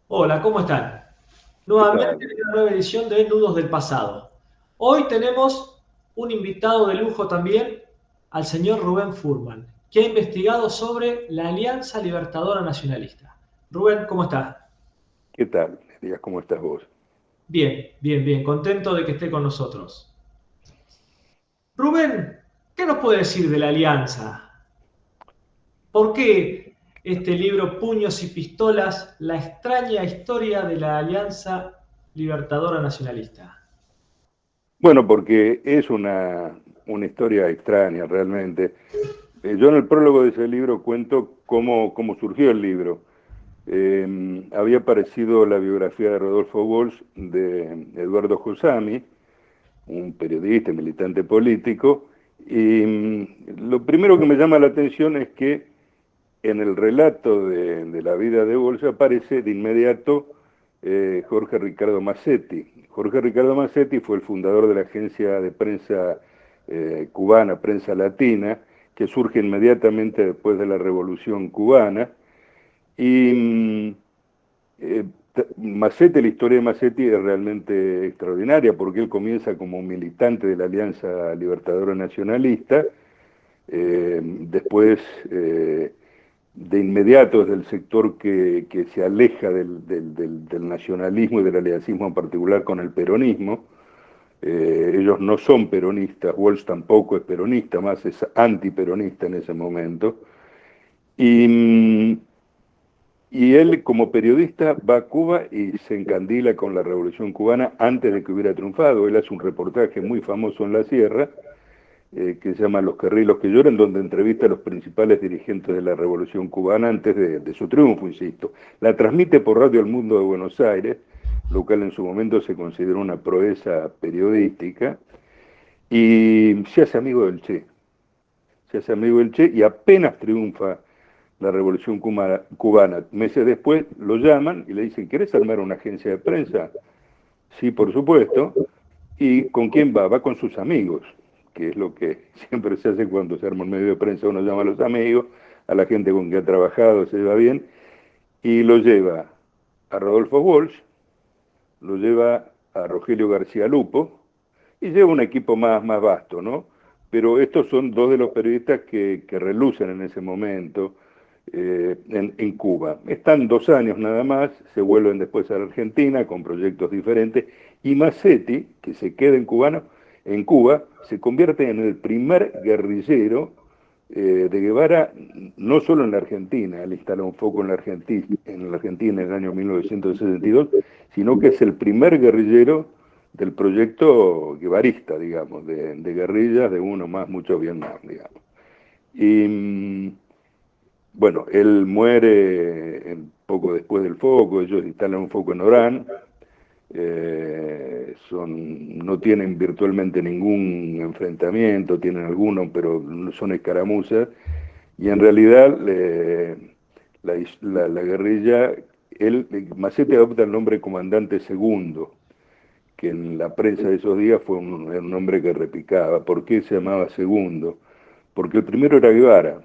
Hola, ¿cómo están? ¿Qué Nuevamente tal? en una nueva edición de Nudos del Pasado. Hoy tenemos un invitado de lujo también, al señor Rubén Furman, que ha investigado sobre la Alianza Libertadora Nacionalista. Rubén, ¿cómo estás? ¿Qué tal? Díaz, ¿cómo estás vos? Bien, bien, bien, contento de que esté con nosotros. Rubén, ¿qué nos puede decir de la Alianza? ¿Por qué este libro, Puños y Pistolas, la extraña historia de la Alianza Libertadora Nacionalista? Bueno, porque es una historia extraña realmente. Yo en el prólogo de ese libro cuento cómo surgió el libro. Había aparecido la biografía de Rodolfo Walsh de Eduardo Josami, un periodista y militante político, y lo primero que me llama la atención es que en el relato de la vida de Walsh aparece de inmediato Jorge Ricardo Massetti. Jorge Ricardo Massetti fue el fundador de la agencia de prensa cubana, Prensa Latina, que surge inmediatamente después de la Revolución Cubana. Y Massetti, la historia de Massetti es realmente extraordinaria porque él comienza como un militante de la Alianza Libertadora Nacionalista, después de inmediato desde el sector que se aleja del nacionalismo y del aliancismo en particular con el peronismo. Ellos no son peronistas, Walsh tampoco es peronista, más es antiperonista en ese momento. Y, y él como periodista va a Cuba y se encandila con la Revolución Cubana antes de que hubiera triunfado. Él hace un reportaje muy famoso en La Sierra, que se llama Los que ríen, los que lloran, donde entrevista a los principales dirigentes de la Revolución Cubana antes de su triunfo, insisto. La transmite por Radio El Mundo de Buenos Aires, lo cual en su momento se consideró una proeza periodística, y se hace amigo del Che. Se hace amigo del Che y apenas triunfa la Revolución Cubana. Meses después lo llaman y le dicen, ¿querés armar una agencia de prensa? Sí, por supuesto. ¿Y con quién va? Va con sus amigos, que es lo que siempre se hace cuando se arma un medio de prensa, uno llama a los amigos, a la gente con que ha trabajado, se lleva bien, y lo lleva a Rodolfo Walsh, lo lleva a Rogelio García Lupo, y lleva un equipo más vasto, ¿no? Pero estos son dos de los periodistas que relucen en ese momento en Cuba. Están 2 años nada más, se vuelven después a la Argentina con proyectos diferentes, y Massetti, que se queda en Cuba, se convierte en el primer guerrillero de Guevara, no solo en la Argentina, él instala un foco en la Argentina en el año 1962, sino que es el primer guerrillero del proyecto guevarista, digamos, de guerrillas, de uno más, muchos bien más, digamos. Y bueno, él muere poco después del foco, ellos instalan un foco en Orán, no tienen virtualmente ningún enfrentamiento, tienen algunos, pero no son escaramuzas, y en realidad la guerrilla, Macete adopta el nombre Comandante Segundo, que en la prensa de esos días fue un nombre que repicaba. ¿Por qué se llamaba Segundo? Porque el primero era Guevara.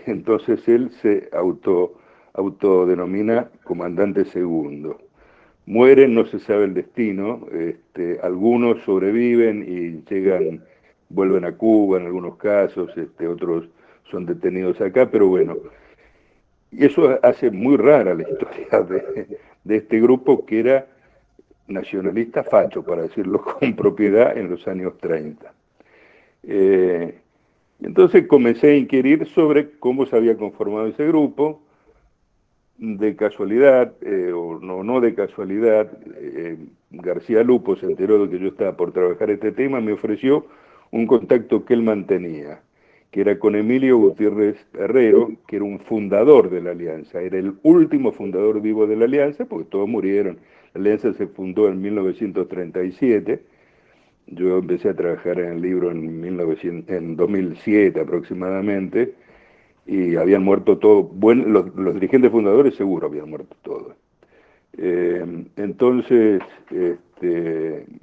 Entonces él se autodenomina Comandante Segundo. Mueren, no se sabe el destino, algunos sobreviven y llegan, vuelven a Cuba en algunos casos, otros son detenidos acá, pero bueno, y eso hace muy rara la historia de este grupo que era nacionalista facho, para decirlo con propiedad, en los años 30. Entonces comencé a inquirir sobre cómo se había conformado ese grupo. De casualidad, o no de casualidad, García Lupo se enteró de que yo estaba por trabajar este tema, me ofreció un contacto que él mantenía, que era con Emilio Gutiérrez Herrero, que era un fundador de la Alianza, era el último fundador vivo de la Alianza, porque todos murieron. La Alianza se fundó en 1937, yo empecé a trabajar en el libro en 2007 aproximadamente, y habían muerto todos, bueno, los dirigentes fundadores seguro habían muerto todos. Entonces,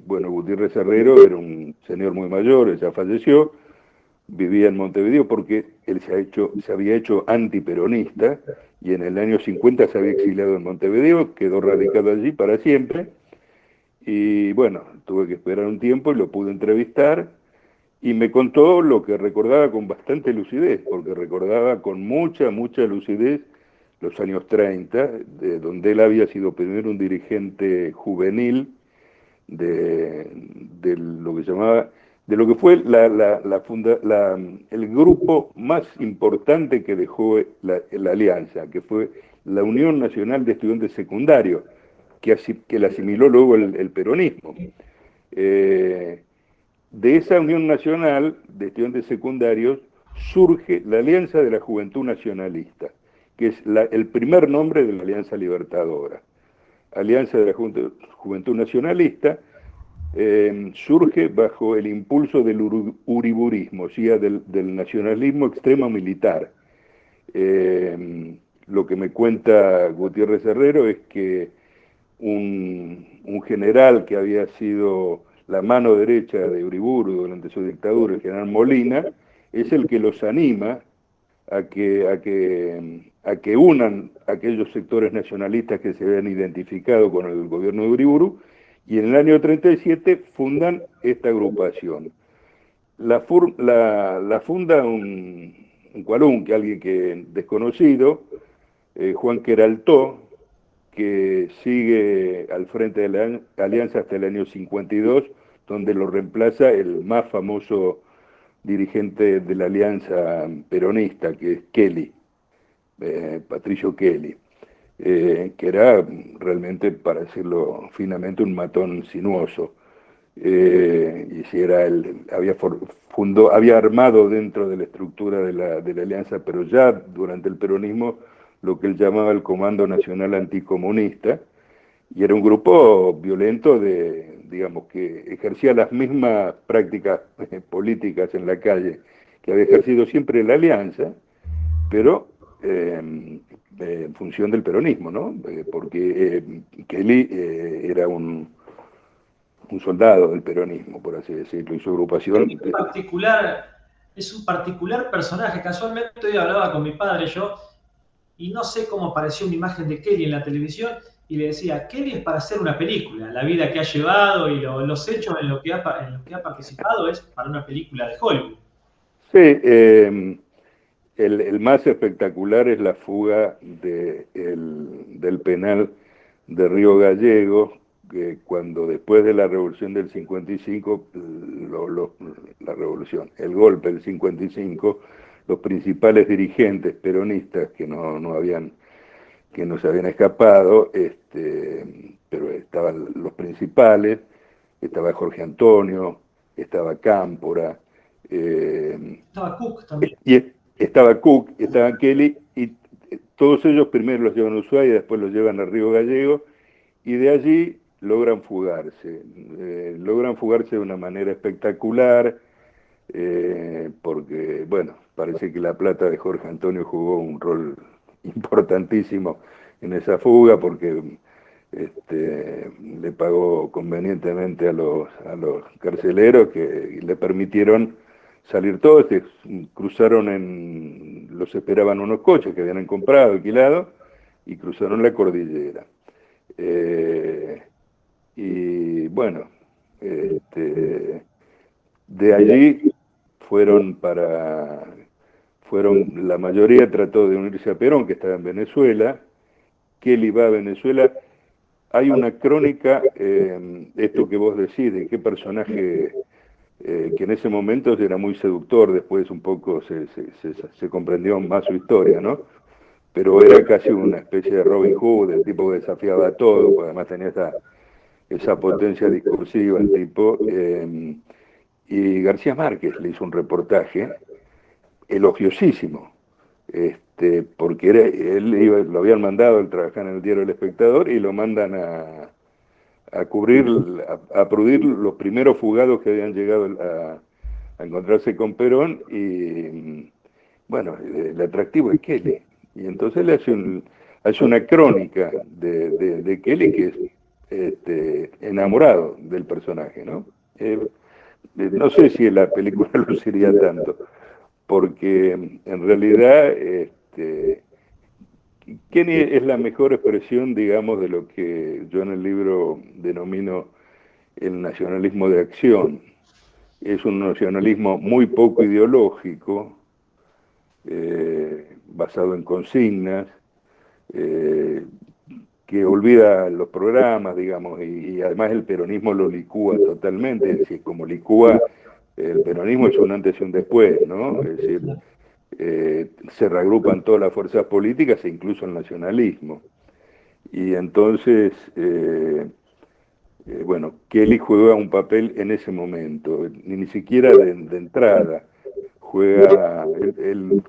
bueno, Gutiérrez Herrero era un señor muy mayor, ya falleció, vivía en Montevideo porque él se había hecho antiperonista y en el año 50 se había exiliado en Montevideo, quedó radicado allí para siempre y bueno, tuve que esperar un tiempo y lo pude entrevistar y me contó lo que recordaba con bastante lucidez, porque recordaba con mucha lucidez los años 30, donde él había sido primero un dirigente juvenil de lo que llamaba, de lo que fue el grupo más importante que dejó la Alianza, que fue la Unión Nacional de Estudiantes Secundarios, que la asimiló luego el peronismo. Eh, de esa Unión Nacional de Estudiantes Secundarios surge la Alianza de la Juventud Nacionalista, que es el primer nombre de la Alianza Libertadora. Alianza de la Juventud Nacionalista surge bajo el impulso del uriburismo, o sea, del nacionalismo extremo militar. Lo que me cuenta Gutiérrez Herrero es que un general que había sido la mano derecha de Uriburu durante su dictadura, el general Molina, es el que los anima a que unan aquellos sectores nacionalistas que se habían identificado con el gobierno de Uriburu, y en el año 37 fundan esta agrupación. La funda un cualunque, alguien que desconocido, Juan Queraltó, que sigue al frente de la Alianza hasta el año 52, donde lo reemplaza el más famoso dirigente de la Alianza peronista, que es Kelly, Patricio Kelly, que era realmente, para decirlo finamente, un matón sinuoso. Y si era había armado dentro de la estructura de la Alianza, pero ya durante el peronismo, lo que él llamaba el Comando Nacional Anticomunista, y era un grupo violento digamos, que ejercía las mismas prácticas políticas en la calle que había ejercido siempre la Alianza, pero en función del peronismo, ¿no? Porque Kelly era un soldado del peronismo, por así decirlo, y su agrupación... Es un particular personaje. Casualmente hoy hablaba con mi padre yo y no sé cómo apareció una imagen de Kelly en la televisión y le decía, Kelly es para hacer una película, la vida que ha llevado y los hechos en lo que ha participado es para una película de Hollywood. Sí, el más espectacular es la fuga del penal de Río Gallegos, cuando después de la revolución del 55, la revolución, el golpe del 55, los principales dirigentes peronistas que no se habían escapado, pero estaban los principales, estaba Jorge Antonio, estaba Cámpora, Estaba Cook también. y estaba Cook, estaba Kelly, y todos ellos primero los llevan a Ushuaia y después los llevan a Río Gallego, y de allí logran fugarse de una manera espectacular, porque, bueno, parece que la plata de Jorge Antonio jugó un rol importantísimo en esa fuga, porque le pagó convenientemente a los carceleros que le permitieron salir todos, que los esperaban unos coches que habían comprado, alquilado, y cruzaron la cordillera. Y bueno, de allí fueron la mayoría trató de unirse a Perón, que estaba en Venezuela. Kelly va a Venezuela. Hay una crónica, esto que vos decís, de qué personaje que en ese momento era muy seductor, después un poco se comprendió más su historia, ¿no? Pero era casi una especie de Robin Hood, el tipo que desafiaba a todo, porque además tenía esa potencia discursiva, el tipo. Y García Márquez le hizo un reportaje elogiosísimo, porque lo habían mandado, él trabajaba en el diario El Espectador, y lo mandan a cubrir, a producir los primeros fugados que habían llegado a encontrarse con Perón, y bueno, el atractivo es Kelly. Y entonces le hace una crónica de Kelly, que es enamorado del personaje, ¿no? No sé si en la película luciría tanto, porque en realidad Kenny es la mejor expresión, digamos, de lo que yo en el libro denomino el nacionalismo de acción. Es un nacionalismo muy poco ideológico, basado en consignas, eh, que olvida los programas, digamos, y además el peronismo lo licúa totalmente, es decir, como licúa el peronismo es un antes y un después, ¿no? Es decir, se reagrupan todas las fuerzas políticas e incluso el nacionalismo. Y entonces, bueno, Kelly juega un papel en ese momento, ni siquiera de entrada. Él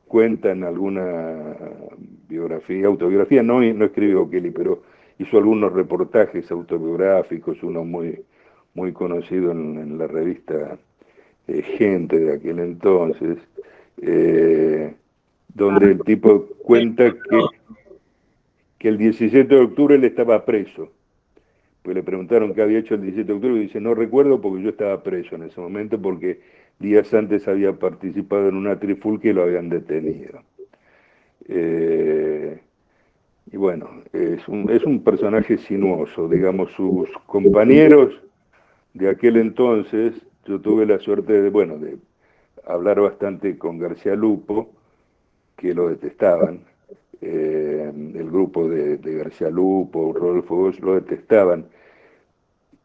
cuenta en alguna autobiografía, no escribió Kelly, pero hizo algunos reportajes autobiográficos, uno muy conocido en la revista Gente de aquel entonces, eh, donde el tipo cuenta que el 17 de octubre él estaba preso. Pues le preguntaron qué había hecho el 17 de octubre y dice, no recuerdo porque yo estaba preso en ese momento, porque días antes había participado en una trifulca y lo habían detenido. Y bueno, es un personaje sinuoso, digamos, sus compañeros de aquel entonces. Yo tuve la suerte de hablar bastante con García Lupo, que lo detestaban. El grupo de García Lupo, Rodolfo Bosch, lo detestaban.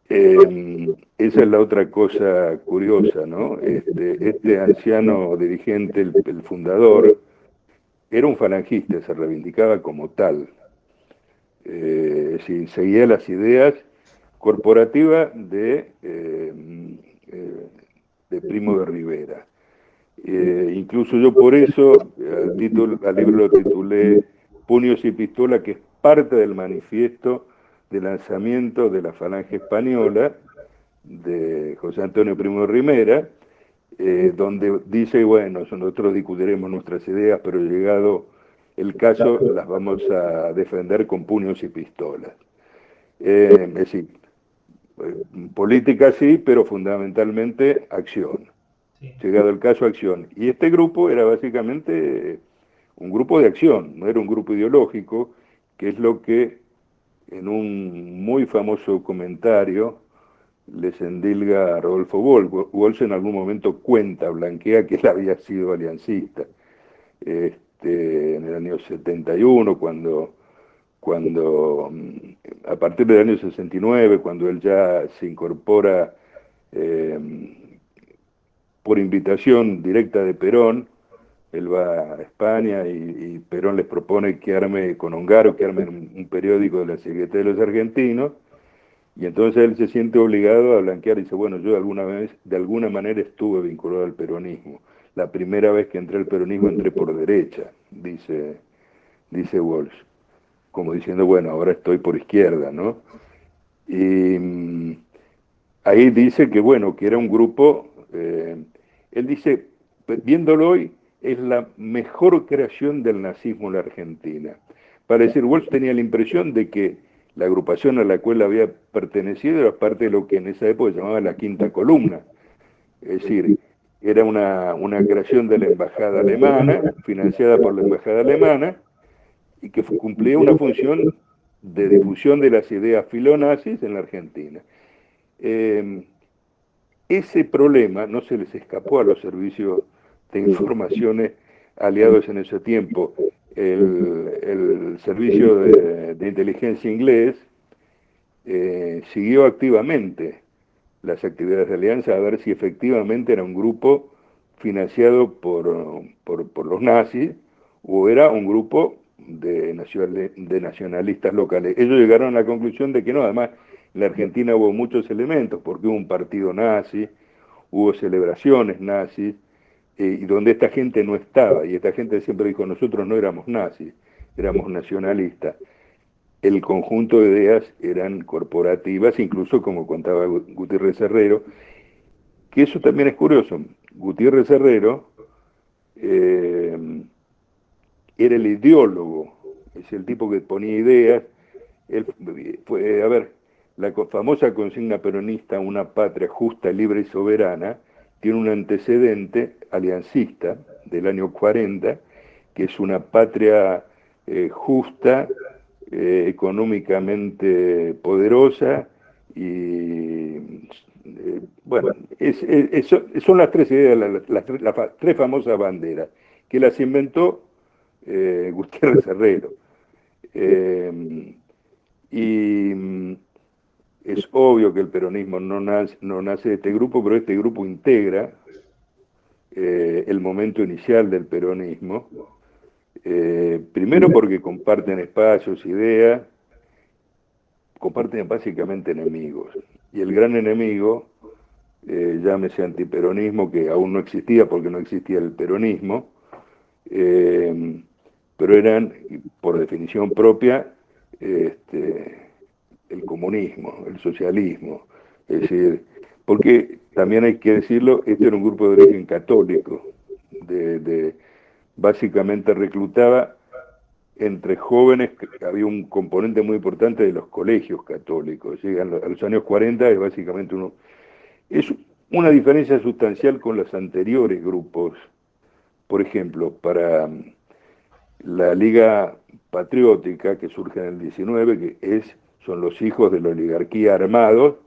Esa es la otra cosa curiosa, ¿no? Este anciano dirigente, el fundador, era un falangista, se reivindicaba como tal. Es decir, seguía las ideas corporativas de Primo de Rivera. Incluso yo por eso al libro lo titulé Puños y Pistola, que es parte del manifiesto de lanzamiento de la Falange Española de José Antonio Primo de Rivera, donde dice, bueno, nosotros discutiremos nuestras ideas, pero llegado el caso las vamos a defender con puños y pistolas. Es decir, política sí, pero fundamentalmente acción. Sí. Llegado el caso, acción. Y este grupo era básicamente un grupo de acción, no era un grupo ideológico, que es lo que en un muy famoso comentario les endilga a Rodolfo Walsh. Walsh en algún momento blanquea que él había sido aliancista. En el año 71, cuando a partir del año 69, cuando él ya se incorpora por invitación directa de Perón, él va a España y Perón les propone que arme con Ongaro, que arme un periódico de la Secretaría de los Argentinos, y entonces él se siente obligado a blanquear y dice, bueno, yo de alguna manera estuve vinculado al peronismo. La primera vez que entré al peronismo entré por derecha, dice Walsh, como diciendo, bueno, ahora estoy por izquierda, ¿no? Y ahí dice que, bueno, que era un grupo, él dice, viéndolo hoy, es la mejor creación del nazismo en la Argentina. Para decir, Walsh tenía la impresión de que la agrupación a la cual había pertenecido era parte de lo que en esa época se llamaba la quinta columna. Es decir, era una creación de la embajada alemana, financiada por la embajada alemana, y que cumplía una función de difusión de las ideas filonazis en la Argentina. Ese problema no se les escapó a los servicios de informaciones aliados en ese tiempo. El servicio de inteligencia inglés siguió activamente las actividades de Alianza a ver si efectivamente era un grupo financiado por los nazis o era un grupo de nacionalistas locales. Ellos llegaron a la conclusión de que no, además en la Argentina hubo muchos elementos, porque hubo un partido nazi, hubo celebraciones nazis, y donde esta gente no estaba, y esta gente siempre dijo, nosotros no éramos nazis, éramos nacionalistas. El conjunto de ideas eran corporativas, incluso como contaba Gutiérrez Herrero, que eso también es curioso. Gutiérrez Herrero era el ideólogo, es el tipo que ponía ideas. Él fue, a ver, la famosa consigna peronista, una patria justa, libre y soberana, tiene un antecedente aliancista del año 40, que es una patria justa, económicamente poderosa y bueno, son las tres ideas, las tres famosas banderas, que las inventó Gutiérrez Herrero. Y es obvio que el peronismo no nace de este grupo, pero este grupo integra el momento inicial del peronismo, primero porque comparten espacios, ideas, comparten básicamente enemigos. Y el gran enemigo, llámese antiperonismo, que aún no existía porque no existía el peronismo, pero eran, por definición propia, el comunismo, el socialismo. Es decir, porque también hay que decirlo, este era un grupo de origen católico, básicamente reclutaba entre jóvenes, había un componente muy importante de los colegios católicos. Llegan a los años 40, es básicamente es una diferencia sustancial con los anteriores grupos. Por ejemplo, para la Liga Patriótica, que surge en el 19, son los hijos de la oligarquía armados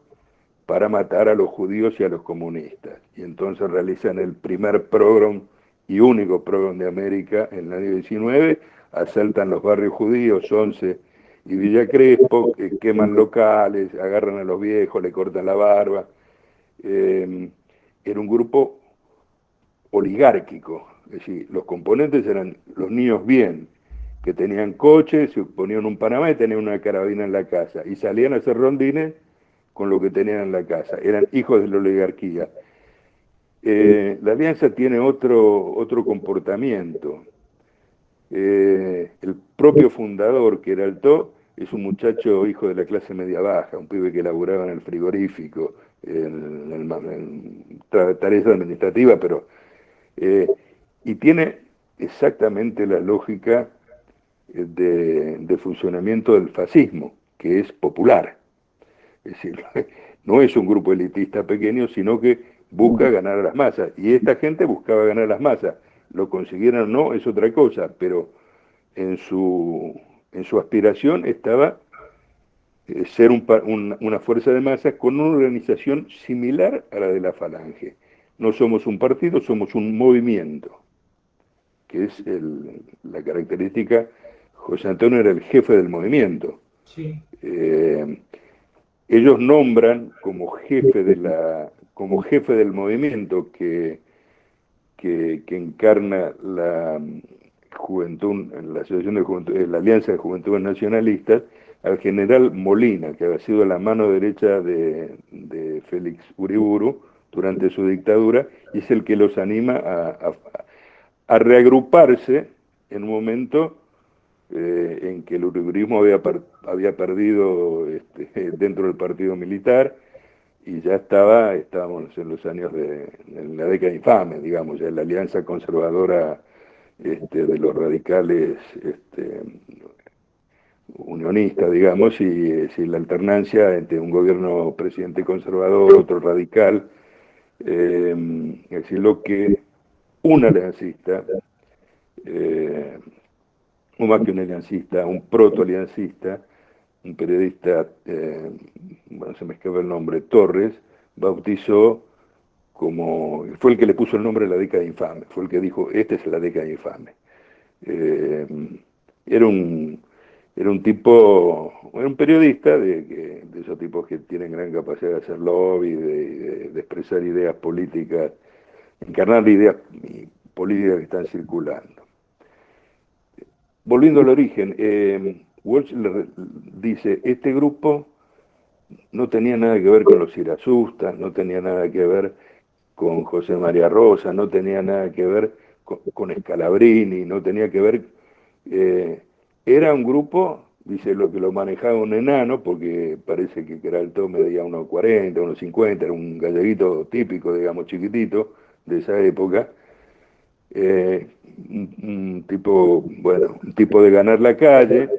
para matar a los judíos y a los comunistas. Y entonces realizan el primer programa y único programa de América en el año 19, asaltan los barrios judíos, 11 y Villa Crespo, queman locales, agarran a los viejos, le cortan la barba. Era un grupo oligárquico, es decir, los componentes eran los niños bien, que tenían coches, se ponían un Panamá y tenían una carabina en la casa, y salían a hacer rondines con lo que tenían en la casa, eran hijos de la oligarquía. La Alianza tiene otro comportamiento. El propio fundador, que era Altó, es un muchacho hijo de la clase media baja, un pibe que laburaba en el frigorífico, en tareas administrativas, pero y tiene exactamente la lógica de funcionamiento del fascismo, que es popular. Es decir, no es un grupo elitista pequeño, sino que busca ganar a las masas. Y esta gente buscaba ganar a las masas. Lo consiguieron o no es otra cosa, pero en su aspiración estaba ser una fuerza de masas con una organización similar a la de la Falange. No somos un partido, somos un movimiento, que es la característica. José Antonio era el jefe del movimiento. Sí. Ellos nombran como jefe como jefe del movimiento que encarna la juventud, la Asociación de Juventud, la Alianza de Juventudes Nacionalistas, al general Molina, que había sido la mano derecha de Félix Uriburu durante su dictadura, y es el que los anima a reagruparse en un momento en que el uriburismo había perdido dentro del partido militar, y ya estábamos en los años en la década infame, digamos, ya la alianza conservadora de los radicales unionistas, digamos, y la alternancia entre un gobierno presidente conservador, otro radical, es decir, lo que un aliancista, o más que un aliancista, un proto-aliancista, un periodista, bueno, se me escapa el nombre, Torres, bautizó fue el que le puso el nombre a la década infame, fue el que dijo, esta es la década infame. Eh, era un, era un tipo, era un periodista de esos tipos que tienen gran capacidad de hacer lobby, de expresar ideas políticas, encarnar ideas políticas que están circulando. Volviendo al origen, Walsh dice, este grupo no tenía nada que ver con los irasustas, no tenía nada que ver con José María Rosa, no tenía nada que ver con Scalabrini, no tenía que ver... era un grupo, dice, lo que lo manejaba un enano, porque parece que Queraltó medía 1,40, 1,50, era un galleguito típico, digamos, chiquitito, de esa época, un tipo, bueno, un tipo de ganar la calle,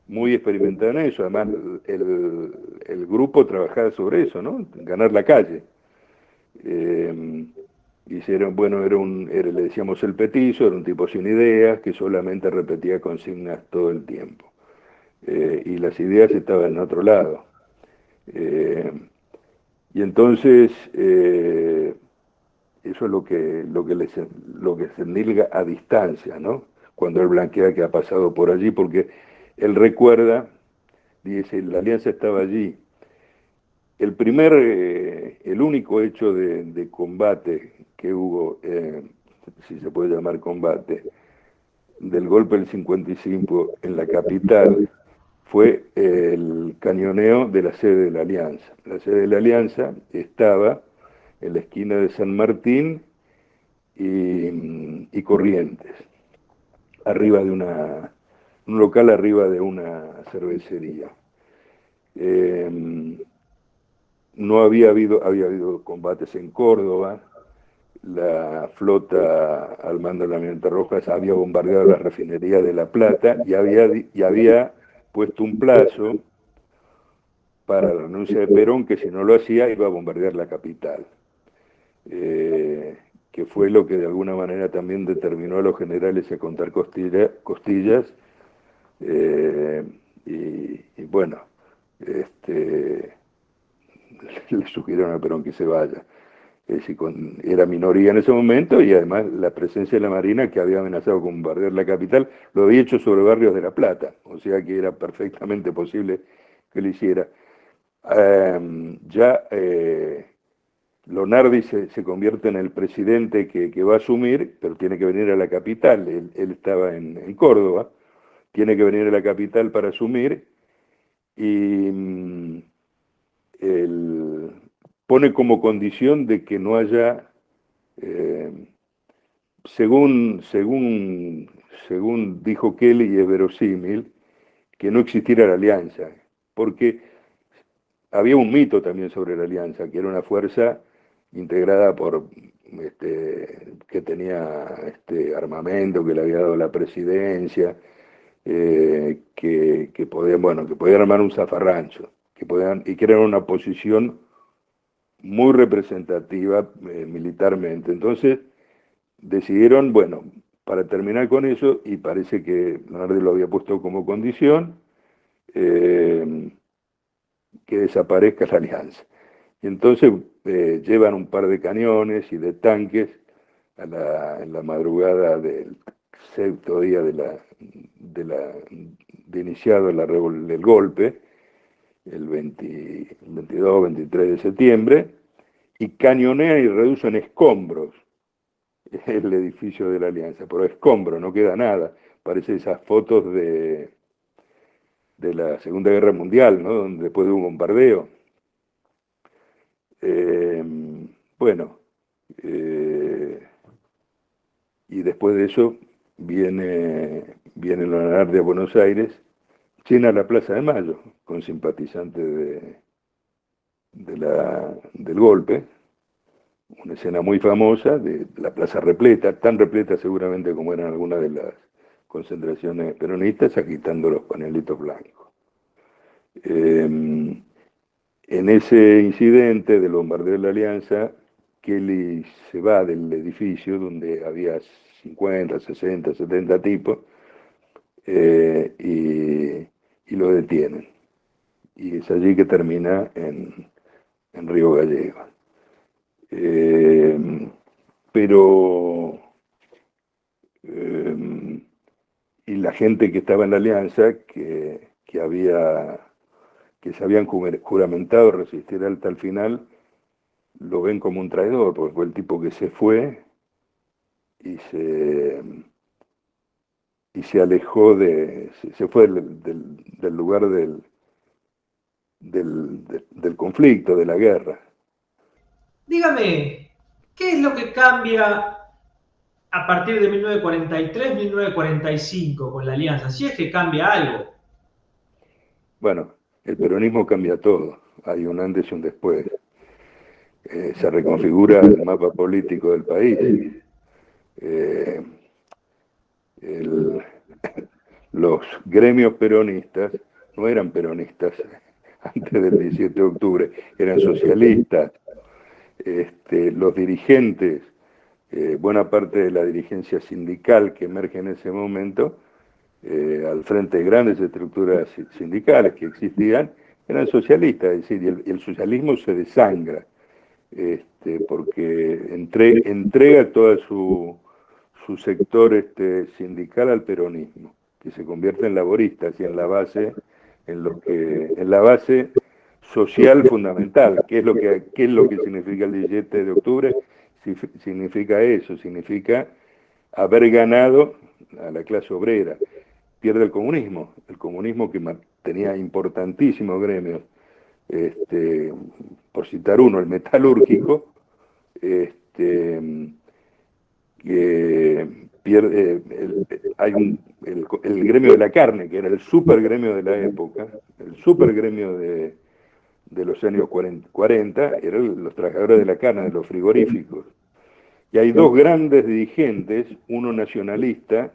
muy experimentado en eso, además el grupo trabajaba sobre eso, ¿no? Ganar la calle. Hicieron, bueno, le decíamos el petizo, era un tipo sin ideas, que solamente repetía consignas todo el tiempo. Y las ideas estaban en otro lado. Y entonces, eso es lo que se nilga a distancia, ¿no? Cuando él blanquea que ha pasado por allí, porque él recuerda, dice, la alianza estaba allí. El único hecho de combate que hubo, si se puede llamar combate, del golpe del 55 en la capital, fue el cañoneo de la sede de la Alianza. La sede de la Alianza estaba en la esquina de San Martín y Corrientes, arriba de un local arriba de una cervecería. No había habido combates en Córdoba, la flota al mando de la Almirante Rojas había bombardeado la refinería de La Plata y había puesto un plazo para la renuncia de Perón, que si no lo hacía iba a bombardear la capital, que fue lo que de alguna manera también determinó a los generales a contar costillas, y bueno, le sugirieron a Perón que se vaya. Es decir, era minoría en ese momento, y además la presencia de la Marina, que había amenazado con bombardear la capital, lo había hecho sobre barrios de La Plata, o sea que era perfectamente posible que lo hiciera. Ya Lonardi se convierte en el presidente que va a asumir, pero tiene que venir a la capital. Él estaba en Córdoba, tiene que venir a la capital para asumir, y pone como condición de que no haya, según dijo Kelly, y es verosímil, que no existiera la alianza, porque había un mito también sobre la alianza, que era una fuerza integrada por que tenía armamento, que le había dado la presidencia, que podían, bueno, que podían armar un zafarrancho, y que era una posición muy representativa militarmente. Entonces decidieron, bueno, para terminar con eso, y parece que Leonardo lo había puesto como condición, que desaparezca la alianza. Y entonces llevan un par de cañones y de tanques en la madrugada sexto día de iniciado el golpe, el 22, 23 de septiembre, y cañonea y reduce en escombros el edificio de la Alianza, pero escombros, no queda nada. Parece esas fotos de la Segunda Guerra Mundial, ¿no? Donde después de un bombardeo. Eh, bueno, y después de eso viene Leonardo de Buenos Aires, llena la Plaza de Mayo con simpatizantes del golpe, una escena muy famosa de la plaza repleta, tan repleta seguramente como eran algunas de las concentraciones peronistas, agitando los pañuelitos blancos. En ese incidente del bombardeo de la Alianza, Kelly se va del edificio donde había 50, 60, 70 tipos y lo detienen. Y es allí que termina en Río Gallegos. Pero y la gente que estaba en la Alianza, que se habían juramentado resistir hasta el final, lo ven como un traidor, porque fue el tipo que se fue y se alejó se fue del lugar del conflicto, de la guerra. Dígame, ¿qué es lo que cambia a partir de 1943, 1945 con la Alianza? Si es que cambia algo. Bueno, el peronismo cambia todo, hay un antes y un después. Se reconfigura el mapa político del país. Los gremios peronistas no eran peronistas antes del 17 de octubre, eran socialistas. Los dirigentes, buena parte de la dirigencia sindical que emerge en ese momento, al frente de grandes estructuras sindicales que existían, eran socialistas, es decir, el socialismo se desangra, porque entrega todo su sector sindical al peronismo, que se convierte en laboristas y en la base, en la base social fundamental. ¿Qué es lo que significa el 17 de octubre? Significa eso, significa haber ganado a la clase obrera. Pierde el comunismo que tenía importantísimos gremios, por citar uno, el metalúrgico, que pierde, el gremio de la carne, que era el super gremio de la época, el super gremio de los años 40, eran los trabajadores de la carne, de los frigoríficos. Y hay dos grandes dirigentes, uno nacionalista,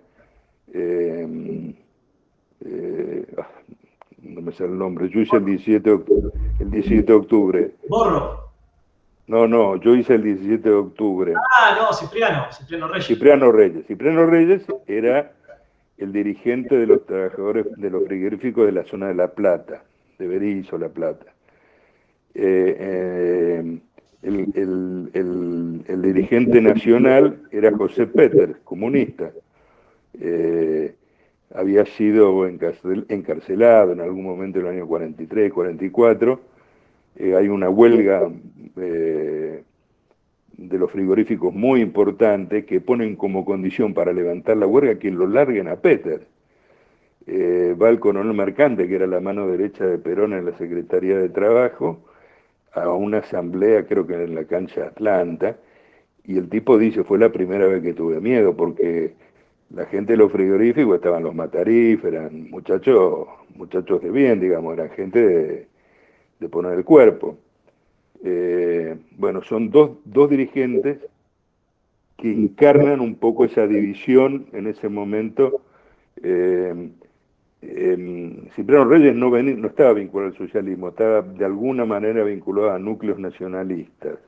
no me sale el nombre, yo hice el 17 de octubre. Borro. No, yo hice el 17 de octubre. No, Cipriano Reyes. Cipriano Reyes era el dirigente de los trabajadores de los frigoríficos de la zona de La Plata, de Berisso, La Plata. El dirigente nacional era José Peters, comunista. Había sido encarcelado en algún momento en el año 43, 44. Hay una huelga de los frigoríficos muy importante que ponen como condición para levantar la huelga que lo larguen a Peters. Va el coronel Mercante, que era la mano derecha de Perón en la Secretaría de Trabajo, a una asamblea, creo que en la cancha Atlanta, y el tipo dice, fue la primera vez que tuve miedo, porque la gente de los frigoríficos estaban los matarif, eran muchachos de bien, digamos, eran gente de poner el cuerpo. Bueno, son dos dirigentes que encarnan un poco esa división en ese momento. Cipriano Reyes no estaba vinculado al socialismo, estaba de alguna manera vinculado a núcleos nacionalistas,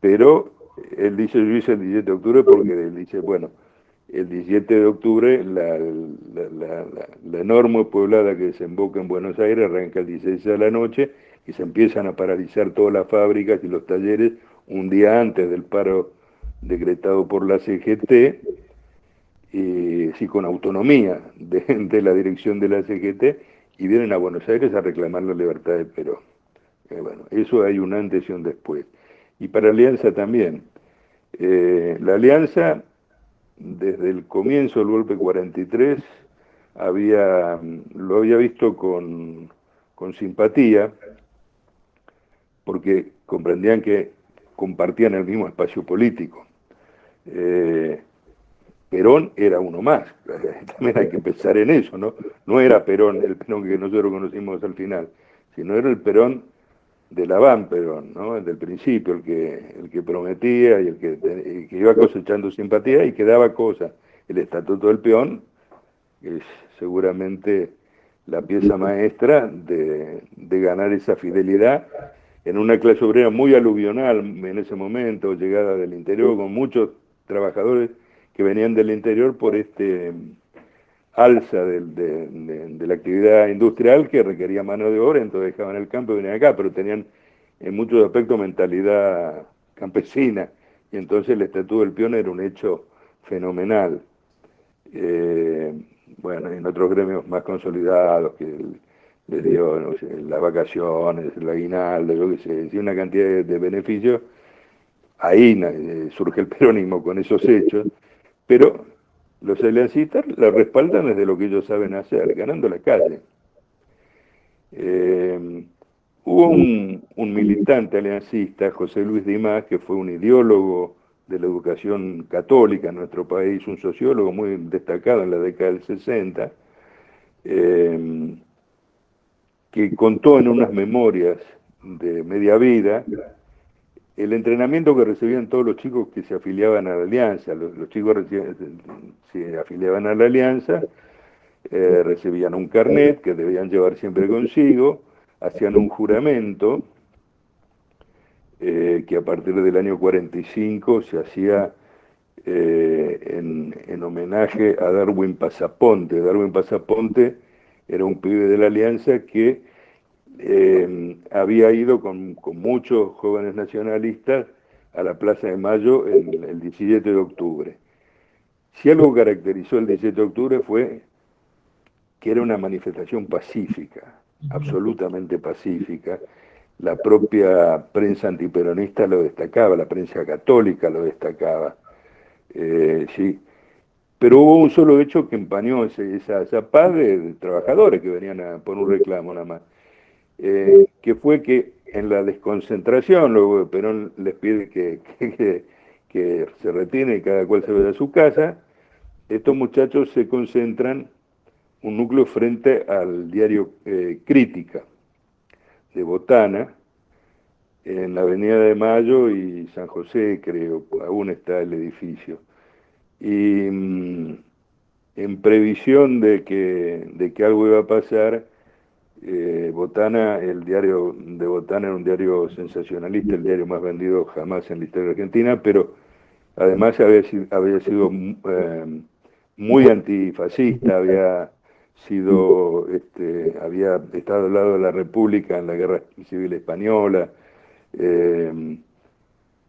pero él dice, yo hice el 17 de octubre porque él dice, bueno, el 17 de octubre la enorme poblada que desemboca en Buenos Aires arranca el 16 de la noche y se empiezan a paralizar todas las fábricas y los talleres un día antes del paro decretado por la CGT, y sí, con autonomía de la dirección de la CGT, y vienen a Buenos Aires a reclamar la libertad de Perón. Bueno, eso hay un antes y un después. Y para Alianza también. La Alianza, desde el comienzo del golpe 43, lo había visto con simpatía, porque comprendían que compartían el mismo espacio político. Perón era uno más, también hay que pensar en eso, ¿no? No era Perón, el Perón que nosotros conocimos al final, sino era el Perón de la Van Perón, ¿no? Del principio, el que prometía y el que iba cosechando simpatía y que daba cosas. El Estatuto del Peón es seguramente la pieza maestra de ganar esa fidelidad en una clase obrera muy aluvional en ese momento, llegada del interior, con muchos trabajadores que venían del interior por este alza de la actividad industrial que requería mano de obra, entonces dejaban el campo y venían acá, pero tenían en muchos aspectos mentalidad campesina, y entonces el Estatuto del Peón era un hecho fenomenal. Bueno, en otros gremios más consolidados que les dio, no sé, las vacaciones, el aguinaldo, yo qué sé, una cantidad de beneficios. Ahí surge el peronismo con esos hechos, pero los aliancistas la respaldan desde lo que ellos saben hacer, ganando la calle. Hubo un militante aliancista, José Luis Dimas, que fue un ideólogo de la educación católica en nuestro país, un sociólogo muy destacado en la década del 60, que contó en unas memorias de media vida el entrenamiento que recibían todos los chicos que se afiliaban a la Alianza. Los chicos se afiliaban a la Alianza, recibían un carnet que debían llevar siempre consigo, hacían un juramento que a partir del año 45 se hacía en homenaje a Darwin Pasaponte. Darwin Pasaponte era un pibe de la Alianza que había ido con muchos jóvenes nacionalistas a la Plaza de Mayo el 17 de octubre. Si algo caracterizó el 17 de octubre fue que era una manifestación pacífica, absolutamente pacífica. La propia prensa antiperonista lo destacaba, la prensa católica lo destacaba. Sí. Pero hubo un solo hecho que empañó esa paz de trabajadores que venían por un reclamo nada más, que fue que en la desconcentración, luego Perón les pide que se retiren y cada cual se vaya a su casa, estos muchachos se concentran un núcleo frente al diario Crítica de Botana, en la Avenida de Mayo y San José, creo, aún está el edificio. Y en previsión de que algo iba a pasar, Botana, el diario de Botana era un diario sensacionalista, el diario más vendido jamás en la historia de Argentina, pero además había sido muy antifascista, había estado al lado de la República en la Guerra Civil Española,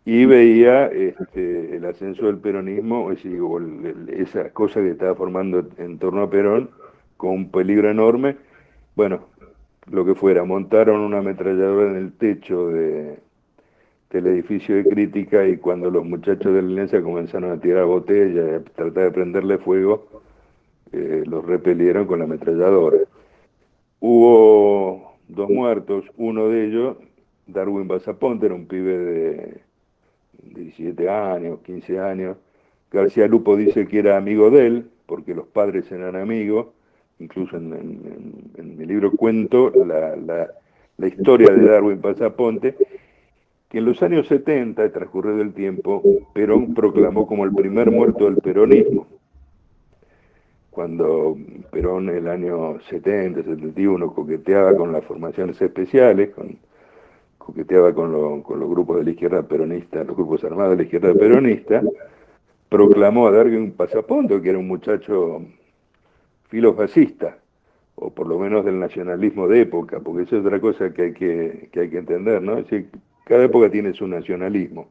y veía el ascenso del peronismo, esa cosa que estaba formando en torno a Perón, con un peligro enorme. Bueno, lo que fuera, montaron una ametralladora en el techo del edificio de Crítica, y cuando los muchachos de la Alianza comenzaron a tirar botellas, a tratar de prenderle fuego, los repelieron con la ametralladora. Hubo 2 muertos, uno de ellos, Darwin Pasaponte, era un pibe de 17 años, 15 años. García Lupo dice que era amigo de él, porque los padres eran amigos. Incluso en mi libro cuento la historia de Darwin Pasaponte, que en los años 70, transcurrido el tiempo, Perón proclamó como el primer muerto del peronismo. Cuando Perón en el año 70, 71 coqueteaba con las formaciones especiales, coqueteaba con los grupos de la izquierda peronista, los grupos armados de la izquierda peronista, proclamó a Darwin Pasaponte, que era un muchacho filofascista, o por lo menos del nacionalismo de época, porque eso es otra cosa que hay que entender, ¿no? Es decir, cada época tiene su nacionalismo.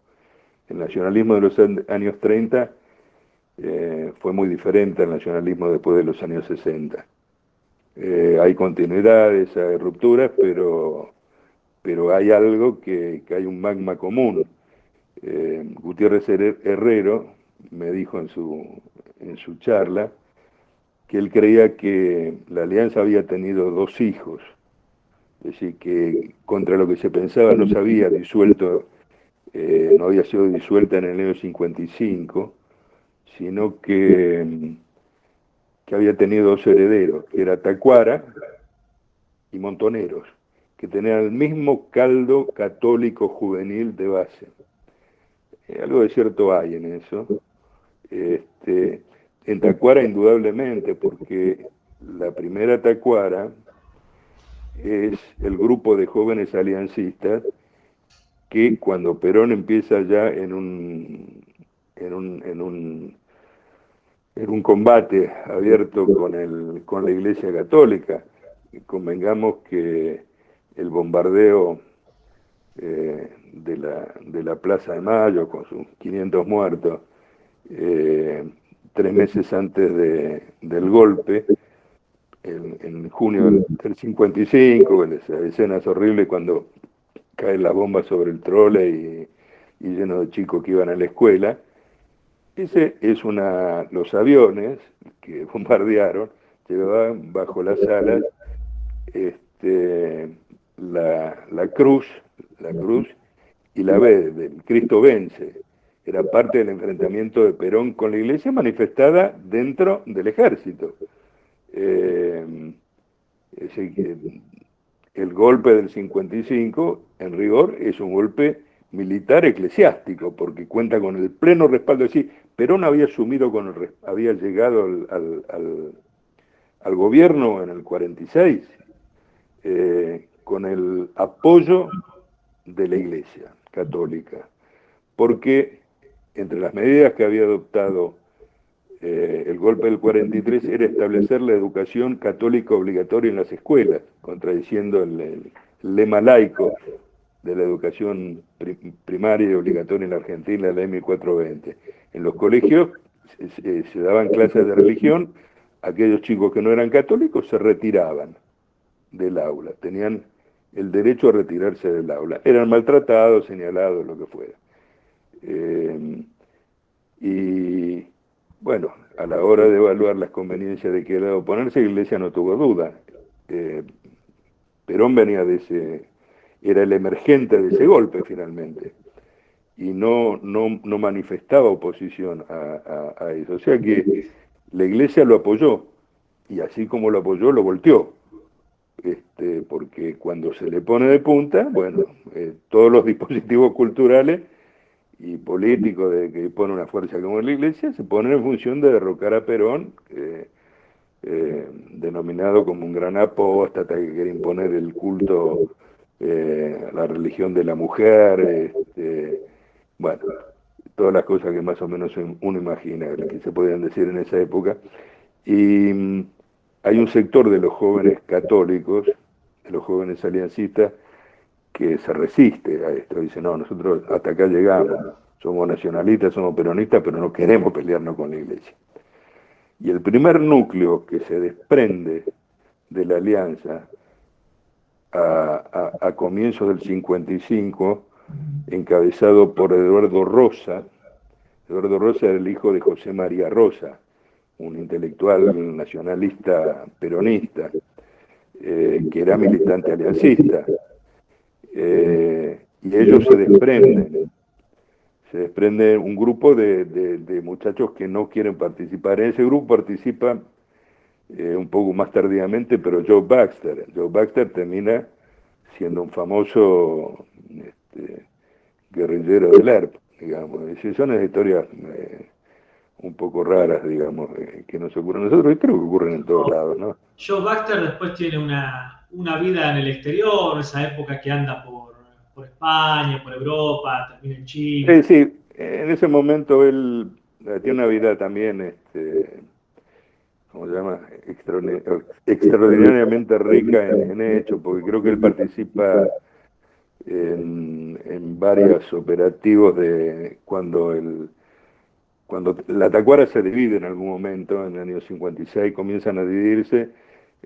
El nacionalismo de los años 30 fue muy diferente al nacionalismo después de los años 60. Hay continuidades, hay rupturas, pero hay algo que hay un magma común. Gutiérrez Herrero me dijo en su charla que él creía que la Alianza había tenido dos hijos, es decir, que contra lo que se pensaba no se había disuelto, no había sido disuelta en el año 55, sino que había tenido dos herederos, que era Tacuara y Montoneros, que tenían el mismo caldo católico juvenil de base. Algo de cierto hay en eso. Este, en Tacuara indudablemente, porque la primera Tacuara es el grupo de jóvenes aliancistas que cuando Perón empieza ya en un, en un, en un combate abierto con la Iglesia Católica, convengamos que el bombardeo de la Plaza de Mayo con sus 500 muertos, 3 meses antes del golpe, en junio del 55, esa escena es horrible cuando caen las bombas sobre el trole y lleno de chicos que iban a la escuela. Ese es los aviones que bombardearon, llevaban bajo las alas la cruz y la B del Cristo vence. Era parte del enfrentamiento de Perón con la iglesia manifestada dentro del ejército. Es decir, que el golpe del 55, en rigor, es un golpe militar eclesiástico, porque cuenta con el pleno respaldo. Es decir, Perón había asumido había llegado al gobierno en el 46 con el apoyo de la Iglesia Católica, porque entre las medidas que había adoptado el golpe del 43 era establecer la educación católica obligatoria en las escuelas, contradiciendo el lema laico de la educación primaria y obligatoria en la Argentina, la ley 1420. En los colegios se daban clases de religión, aquellos chicos que no eran católicos se retiraban del aula, tenían el derecho a retirarse del aula. Eran maltratados, señalados, lo que fuera. Y bueno, a la hora de evaluar las conveniencias de qué lado ponerse, la Iglesia no tuvo duda. Perón venía era el emergente de ese golpe finalmente, y no manifestaba oposición a eso. O sea que la Iglesia lo apoyó, y así como lo apoyó, lo volteó. Porque cuando se le pone de punta, bueno, todos los dispositivos culturales y políticos que pone una fuerza como la Iglesia se ponen en función de derrocar a Perón, denominado como un gran apóstata que quiere imponer el culto a la religión de la mujer, bueno, todas las cosas que más o menos uno imagina que se podían decir en esa época. Y hay un sector de los jóvenes católicos, de los jóvenes aliancistas, que se resiste a esto. Dice, no, nosotros hasta acá llegamos, somos nacionalistas, somos peronistas, pero no queremos pelearnos con la Iglesia. Y el primer núcleo que se desprende de la alianza a comienzos del 55, encabezado por Eduardo Rosa. Eduardo Rosa era el hijo de José María Rosa, un intelectual nacionalista peronista, que era militante aliancista. Y ellos se desprende un grupo de muchachos que no quieren participar. En ese grupo participa un poco más tardíamente, pero Joe Baxter. Joe Baxter termina siendo un famoso guerrillero del ERP, digamos. Son las historias un poco raras, digamos, que nos ocurren a nosotros, y creo que ocurren en todos lados, ¿no? Joe Baxter después tiene una vida en el exterior, esa época que anda por España, por Europa, termina en Chile. Sí, en ese momento él tiene una vida también, ¿cómo se llama? Extraordinariamente rica en hechos, porque creo que él participa en varios operativos de cuando cuando la tacuara se divide en algún momento, en el año 56 comienzan a dividirse,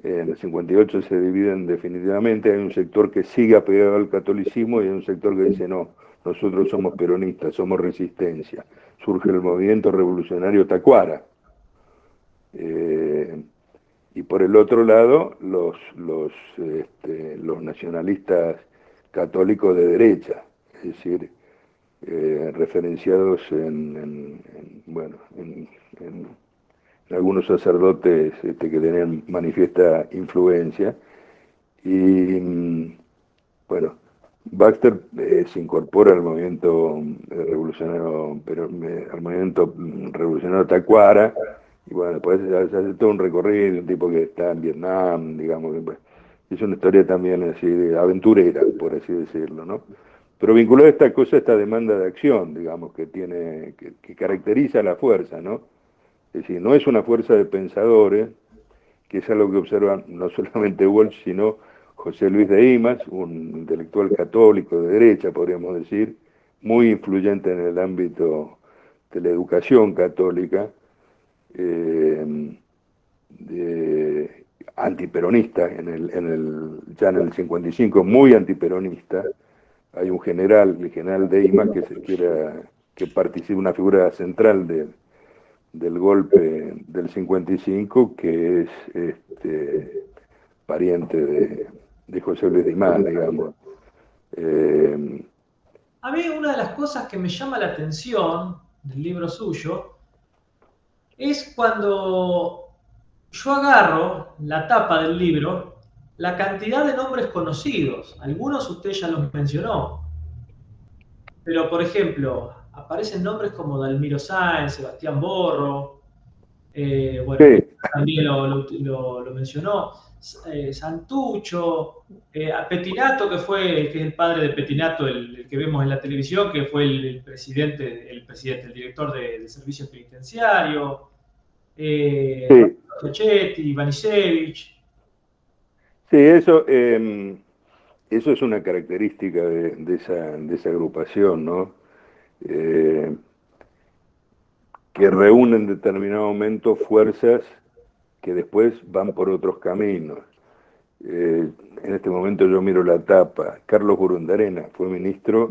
en el 58 se dividen definitivamente, hay un sector que sigue apegado al catolicismo y hay un sector que dice no, nosotros somos peronistas, somos resistencia. Surge el movimiento revolucionario tacuara. Y por el otro lado, los nacionalistas católicos de derecha, es decir, referenciados bueno, en algunos sacerdotes que tenían manifiesta influencia. Y bueno, Baxter se incorpora al movimiento revolucionario, pero al movimiento revolucionario tacuara, y bueno, después se hace todo un recorrido, un tipo que está en Vietnam, digamos, que, bueno, es una historia también así de aventurera, por así decirlo, ¿no? Pero vinculado a esta cosa, esta demanda de acción, digamos, que caracteriza a la fuerza, ¿no? Es decir, no es una fuerza de pensadores, que es algo que observan no solamente Walsh, sino José Luis de Imas, un intelectual católico de derecha, podríamos decir, muy influyente en el ámbito de la educación católica, antiperonista, ya en el 55, muy antiperonista. Hay un general, el general de Imas, que participa, una figura central del golpe del 55, que es pariente de José Luis de Imán, digamos. A mí una de las cosas que me llama la atención del libro suyo es cuando yo agarro la tapa del libro, la cantidad de nombres conocidos. Algunos usted ya los mencionó, pero por ejemplo, aparecen nombres como Dalmiro Sáenz, Sebastián Borro, bueno, Sí, también lo mencionó, Santucho, a Petinato, que es el padre de Petinato, el que vemos en la televisión, que fue el director del servicio penitenciario, sí, Giachetti, Vanisevich. sí, eso es una característica de esa agrupación, ¿no? Eh, que reúne en determinado momento fuerzas que después van por otros caminos. En este momento yo miro la tapa. Carlos Burundarena fue ministro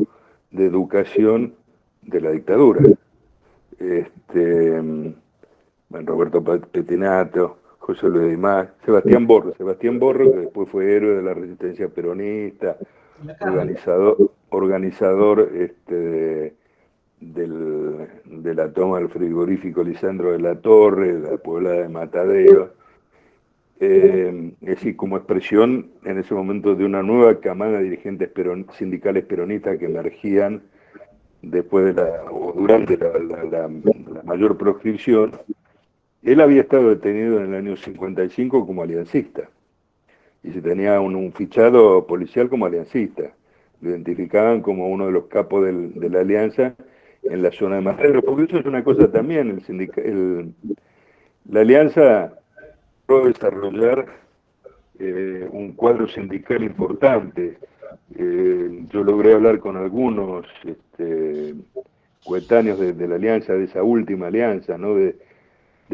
de Educación de la dictadura. Bueno, Roberto Petinato, José Luis Dimás, Sebastián Borro, que después fue héroe de la resistencia peronista, organizador de la toma del frigorífico Lisandro de la Torre, de la Puebla de Matadero. Es decir, como expresión en ese momento de una nueva camada de dirigentes sindicales peronistas que emergían después o durante la mayor proscripción. Él había estado detenido en el año 55 como aliancista y se tenía un fichado policial como aliancista. Lo identificaban como uno de los capos de la alianza en la zona de Matadero, porque eso es una cosa también, la alianza logró desarrollar un cuadro sindical importante. Yo logré hablar con algunos coetáneos de la alianza, de esa última alianza, ¿no? De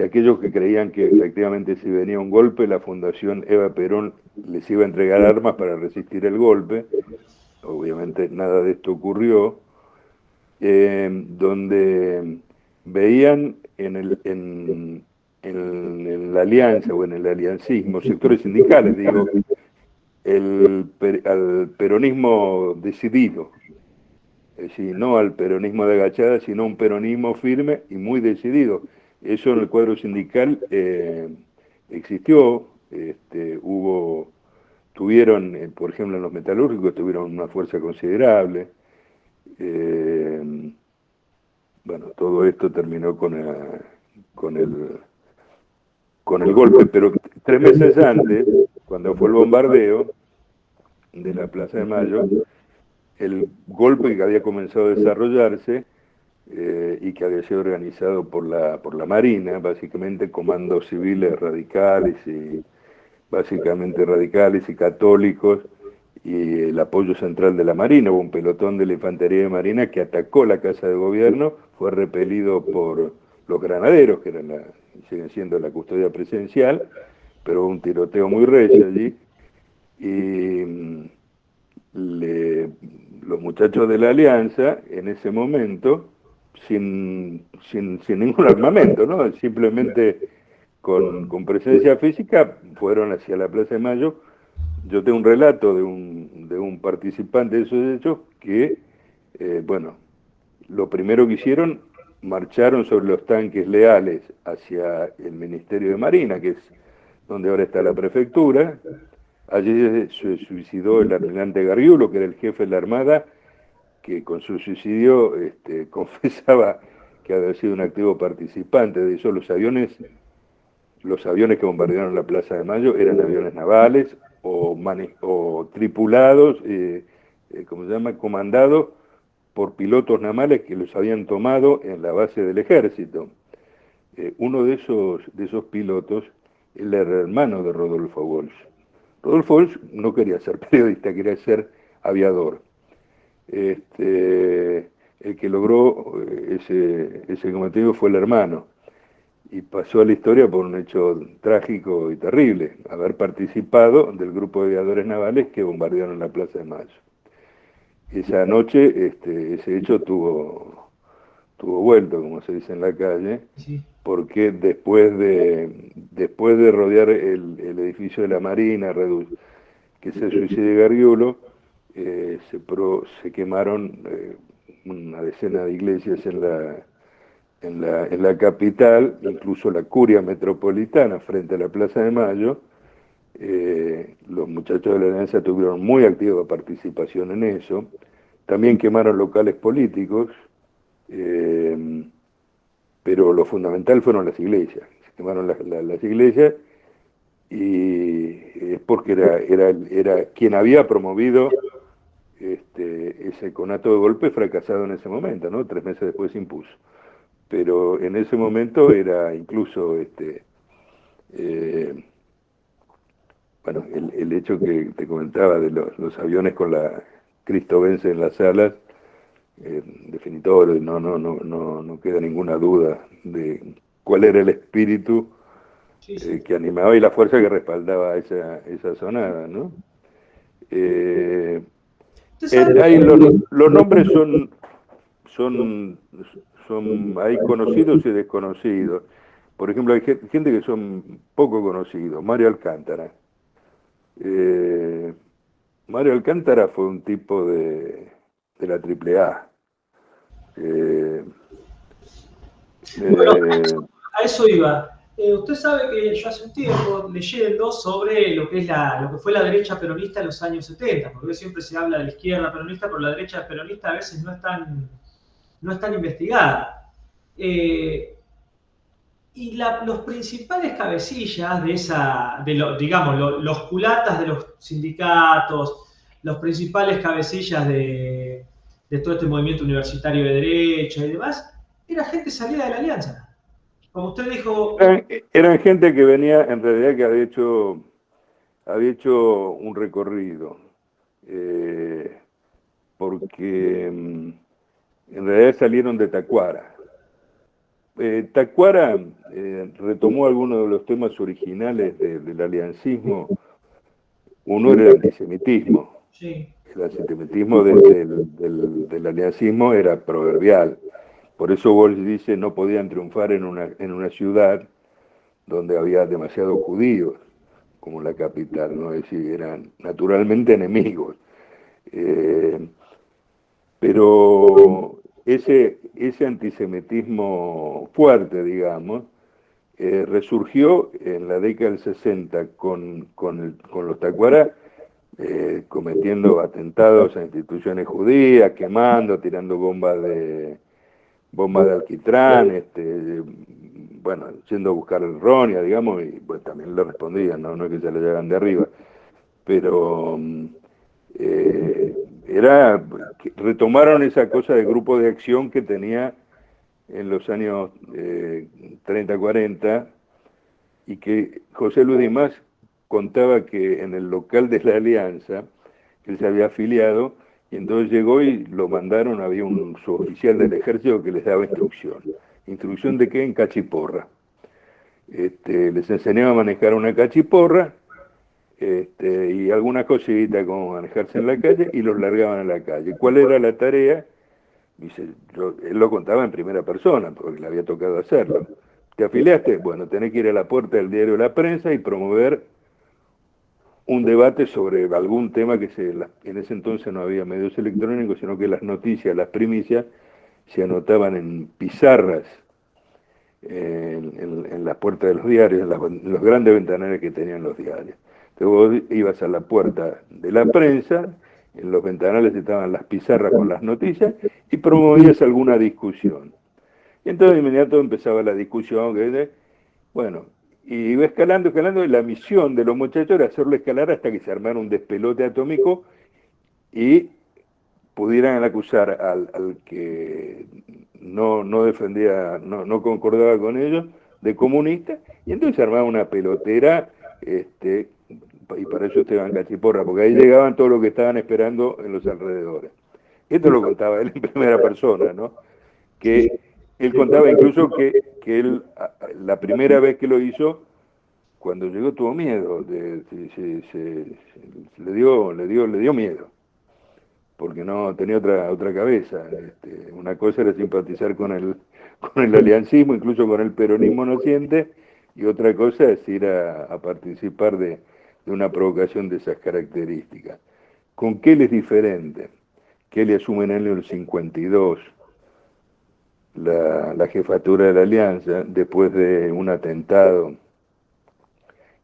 aquellos que creían que efectivamente si venía un golpe, la Fundación Eva Perón les iba a entregar armas para resistir el golpe. Obviamente nada de esto ocurrió, donde veían en la alianza o en el aliancismo, sectores sindicales, digo, al peronismo decidido, es decir, no al peronismo de agachada, sino un peronismo firme y muy decidido. Eso en el cuadro sindical existió, tuvieron, por ejemplo, en los metalúrgicos tuvieron una fuerza considerable. Bueno, todo esto terminó con el golpe, pero 3 meses antes, cuando fue el bombardeo de la Plaza de Mayo, el golpe que había comenzado a desarrollarse y que había sido organizado por la Marina, básicamente comandos civiles radicales y básicamente radicales y católicos, y el apoyo central de la Marina. Hubo un pelotón de la Infantería de Marina que atacó la Casa de Gobierno, fue repelido los granaderos, que siguen siendo la custodia presidencial, pero hubo un tiroteo muy recio allí, y los muchachos de la Alianza, en ese momento, sin ningún armamento, ¿no? Simplemente con presencia física, fueron hacia la Plaza de Mayo. Yo tengo un relato de un participante de esos hechos que, bueno, lo primero que hicieron, marcharon sobre los tanques leales hacia el Ministerio de Marina, que es donde ahora está la prefectura. Allí se suicidó el almirante Gargiulo, que era el jefe de la Armada, que con su suicidio confesaba que había sido un activo participante de eso. Los aviones que bombardearon la Plaza de Mayo eran aviones navales o tripulados, ¿cómo se llama?, comandados por pilotos navales que los habían tomado en la base del ejército. Uno de esos pilotos era el hermano de Rodolfo Walsh. Rodolfo Walsh no quería ser periodista, quería ser aviador. El que logró ese cometido fue el hermano, y pasó a la historia por un hecho trágico y terrible, haber participado del grupo de aviadores navales que bombardearon la Plaza de Mayo. Esa noche ese hecho tuvo vuelto, como se dice en la calle, Sí. porque después de rodear el edificio de la Marina, que se suicide Gargiulo, se quemaron una decena de iglesias en la capital, incluso la curia metropolitana frente a la Plaza de Mayo. Los muchachos de la Alianza tuvieron muy activa participación en eso. También quemaron locales políticos, pero lo fundamental fueron las iglesias. Se quemaron las iglesias, y es porque era quien había promovido ese conato de golpe fracasado en ese momento, ¿no? 3 meses después se impuso. Pero en ese momento era incluso bueno, el hecho que te comentaba de los aviones con la Cristobense en las alas, definitorio, no queda ninguna duda de cuál era el espíritu que animaba y la fuerza que respaldaba esa sonada, ¿no? Ahí los nombres hay conocidos y desconocidos. Por ejemplo, hay gente que son poco conocidos. Mario Alcántara. Mario Alcántara fue un tipo de la AAA. Bueno, a eso iba. Usted sabe que yo hace un tiempo leyendo sobre lo que fue la derecha peronista en los años 70, porque siempre se habla de la izquierda peronista, pero la derecha peronista a veces no es tan investigada. Y los principales cabecillas digamos, los culatas de los sindicatos, los principales cabecillas de todo este movimiento universitario de derecha y demás, era gente salida de la Alianza. Como usted dijo... Eran gente que venía, en realidad, que había hecho un recorrido, porque en realidad salieron de Tacuara. Tacuara retomó algunos de los temas originales del aliancismo. Uno era el antisemitismo. Sí. El antisemitismo del aliancismo era proverbial. Por eso Walsh dice no podían triunfar en una ciudad donde había demasiados judíos, como la capital, ¿no? Es decir, eran naturalmente enemigos. Pero ese antisemitismo fuerte, digamos, resurgió en la década del 60 con los tacuara, cometiendo atentados a instituciones judías, quemando, tirando bombas de alquitrán, bueno, yendo a buscar el Ronia, digamos, y pues también le respondían, no es que se le llegan de arriba, pero retomaron esa cosa de grupo de acción que tenía en los años 30, 40, y que José Luis Dimas contaba que en el local de la Alianza, que él se había afiliado, y entonces llegó y lo mandaron, había un suboficial del ejército que les daba instrucción. ¿Instrucción de qué? En cachiporra. Les enseñaba a manejar una cachiporra y alguna cosita como manejarse en la calle y los largaban a la calle. ¿Cuál era la tarea? Dice, él lo contaba en primera persona, porque le había tocado hacerlo. ¿Te afiliaste? Bueno, tenés que ir a la puerta del diario La Prensa y promover un debate sobre algún tema que en ese entonces no había medios electrónicos, sino que las noticias, las primicias, se anotaban en pizarras en las puertas de los diarios, en los grandes ventanales que tenían los diarios. Entonces vos ibas a la puerta de la prensa, en los ventanales estaban las pizarras con las noticias y promovías alguna discusión. Y entonces de inmediato empezaba la discusión, bueno, y iba escalando, escalando, y la misión de los muchachos era hacerlo escalar hasta que se armara un despelote atómico y pudieran acusar al que no defendía, no concordaba con ellos, de comunista, y entonces se armaba una pelotera, y para eso Esteban Cachiporra, porque ahí llegaban todos los que estaban esperando en los alrededores. Esto lo contaba él en primera persona, ¿no? Que él contaba incluso que él, la primera vez que lo hizo, cuando llegó tuvo miedo, le dio miedo porque no tenía otra cabeza. Una cosa era simpatizar con el aliancismo, incluso con el peronismo naciente, y otra cosa es ir a participar de una provocación de esas características. ¿Con qué él es diferente? Que él asume en el 52 la jefatura de la Alianza después de un atentado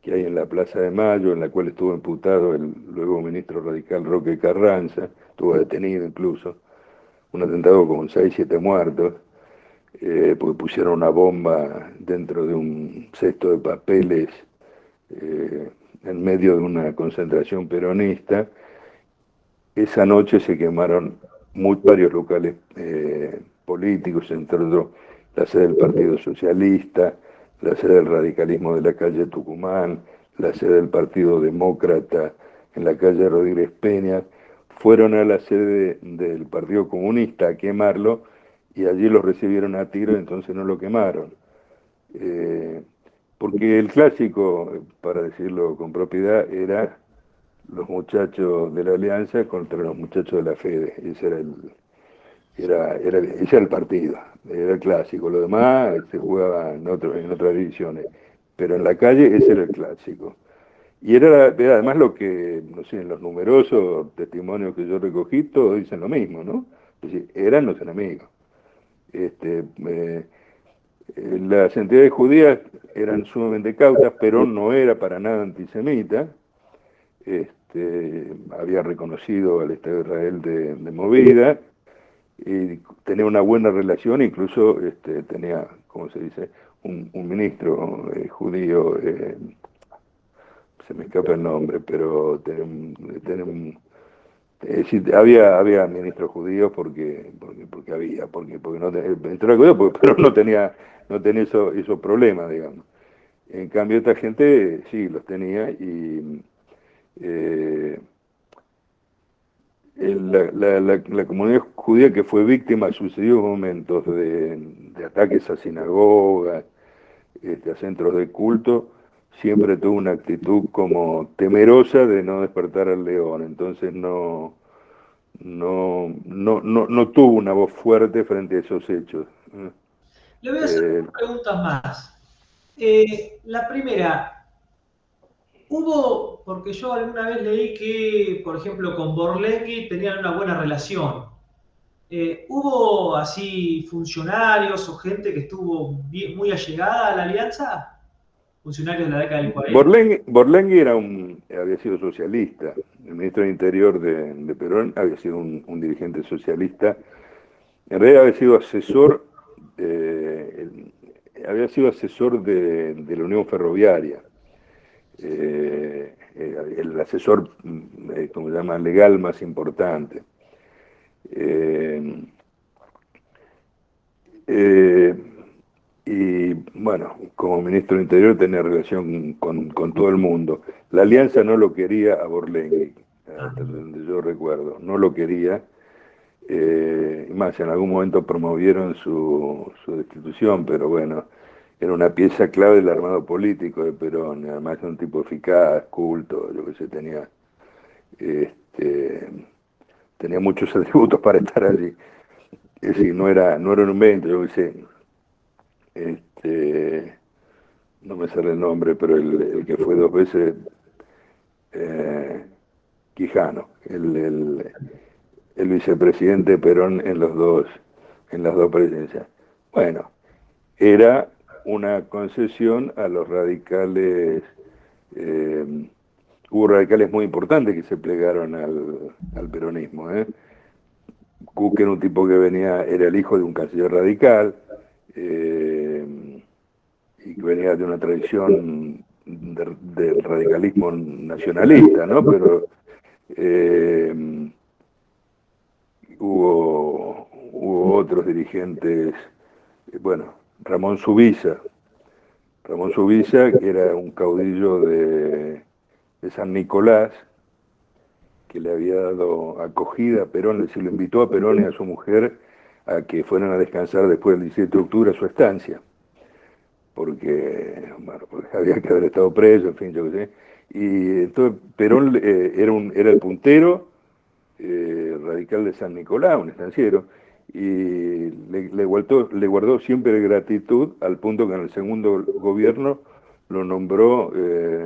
que hay en la Plaza de Mayo, en la cual estuvo imputado el luego ministro radical Roque Carranza, estuvo detenido incluso, un atentado con 6, 7 muertos, porque pusieron una bomba dentro de un cesto de papeles en medio de una concentración peronista. Esa noche se quemaron varios locales políticos, entre otros la sede del Partido Socialista, la sede del radicalismo de la calle Tucumán, la sede del Partido Demócrata en la calle Rodríguez Peña. Fueron a la sede del Partido Comunista a quemarlo y allí los recibieron a tiro, entonces no lo quemaron. Porque el clásico, para decirlo con propiedad, era los muchachos de la Alianza contra los muchachos de la Fede. Ese era el partido, era el clásico. Lo demás se jugaba en otras divisiones. Pero en la calle ese era el clásico. Y era además lo que, no sé, en los numerosos testimonios que yo recogí, todos dicen lo mismo, ¿no? Es decir, eran los enemigos. Las entidades judías eran sumamente cautas, pero no era para nada antisemita. Había reconocido al Estado de Israel de movida y tenía una buena relación, incluso tenía, ¿cómo se dice?, un ministro judío, se me escapa el nombre, pero había ministros judíos porque no entró judío, pero no tenía esos problemas, digamos. En cambio esta gente sí los tenía y la comunidad judía que fue víctima en sucesivos momentos de ataques a sinagogas, a centros de culto, siempre tuvo una actitud como temerosa de no despertar al león, entonces no tuvo una voz fuerte frente a esos hechos. Le voy a hacer dos preguntas más. La primera, porque yo alguna vez leí que, por ejemplo, con Borlenghi tenían una buena relación. ¿Hubo así funcionarios o gente que estuvo muy allegada a la alianza? ¿Funcionarios de la década del 40? Borlenghi había sido socialista. El ministro de Interior de Perón había sido un dirigente socialista. En realidad había sido asesor de la Unión Ferroviaria. El asesor, como se llama, legal más importante. Y bueno, como ministro de Interior tenía relación con todo el mundo. La Alianza no lo quería a Borlenghi, hasta donde yo recuerdo, no lo quería. Y más, en algún momento promovieron su destitución, pero bueno, era una pieza clave del armado político de Perón, además era un tipo eficaz, culto, yo que sé, este, tenía muchos atributos para estar allí. Es decir, no era un invento, yo que sé, este, no me sale el nombre, pero el que fue dos veces eh, Quijano, el vicepresidente de Perón en las dos presidencias. Bueno, era una concesión a los radicales, eh, hubo radicales muy importantes que se plegaron al peronismo. Cook era un tipo que era el hijo de un canciller radical, eh, y que venía de una tradición del radicalismo nacionalista, ¿no? Pero eh, hubo otros dirigentes, bueno, Ramón Subisa, que era un caudillo de San Nicolás, que le había dado acogida a Perón, se lo invitó a Perón y a su mujer a que fueran a descansar después del 17 de octubre a su estancia, porque había que haber estado preso, en fin, yo qué sé. Y entonces Perón era el puntero radical de San Nicolás, un estanciero, y le guardó siempre gratitud al punto que en el segundo gobierno lo nombró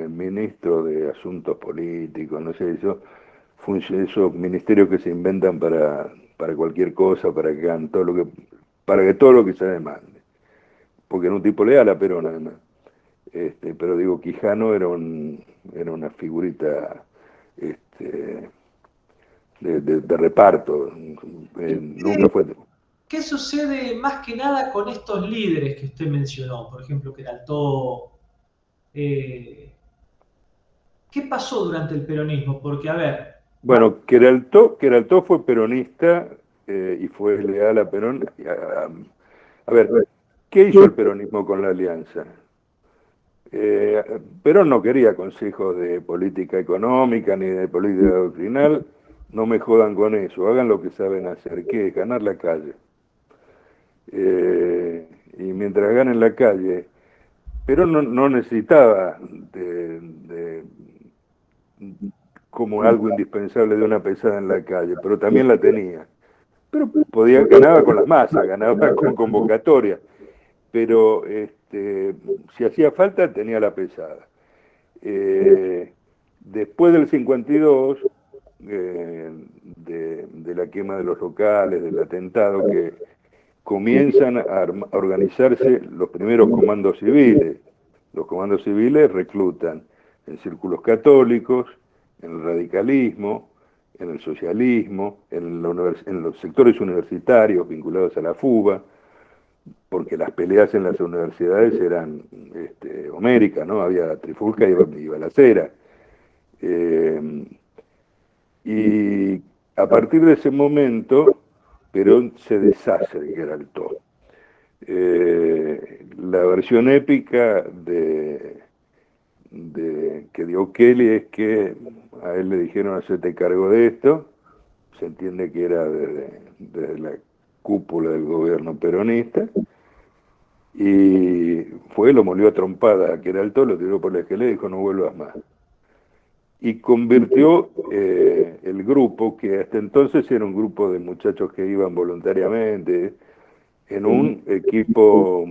ministro de Asuntos Políticos, no sé, esos ministerios que se inventan para cualquier cosa, para que todo lo que se demande, porque era un tipo leal a Perón además. Pero digo, Quijano era una figurita este, de reparto. Nunca fue. ¿Qué sucede más que nada con estos líderes que usted mencionó? Por ejemplo, Queraltó. Eh, ¿Qué pasó durante el peronismo? Porque, a ver, Bueno, Queraltó fue peronista y fue leal a Perón. A ver, ¿qué hizo el peronismo con la alianza? Perón no quería consejos de política económica ni de política doctrinal. No me jodan con eso, hagan lo que saben hacer, que es ganar la calle. Y mientras ganen la calle, Perón no necesitaba como algo indispensable de una pesada en la calle, pero también la tenía. Pero ganaba con las masas, ganaba con convocatoria, pero si hacía falta tenía la pesada. Eh, Después del 52, de la quema de los locales, del atentado, que comienzan a organizarse los primeros comandos civiles. Los comandos civiles reclutan en círculos católicos, en el radicalismo, en el socialismo, en los sectores universitarios vinculados a la FUBA, porque las peleas en las universidades eran homéricas, ¿no? Había trifulca y balacera. Eh, y a partir de ese momento, Perón se deshace de Queraltó. La versión épica que dio Kelly es que a él le dijeron hacerte cargo de esto, se entiende que era desde la cúpula del gobierno peronista, y lo molió a trompada a Queraltó, lo tiró por la escalera y dijo no vuelvas más. Y convirtió el grupo, que hasta entonces era un grupo de muchachos que iban voluntariamente, en un equipo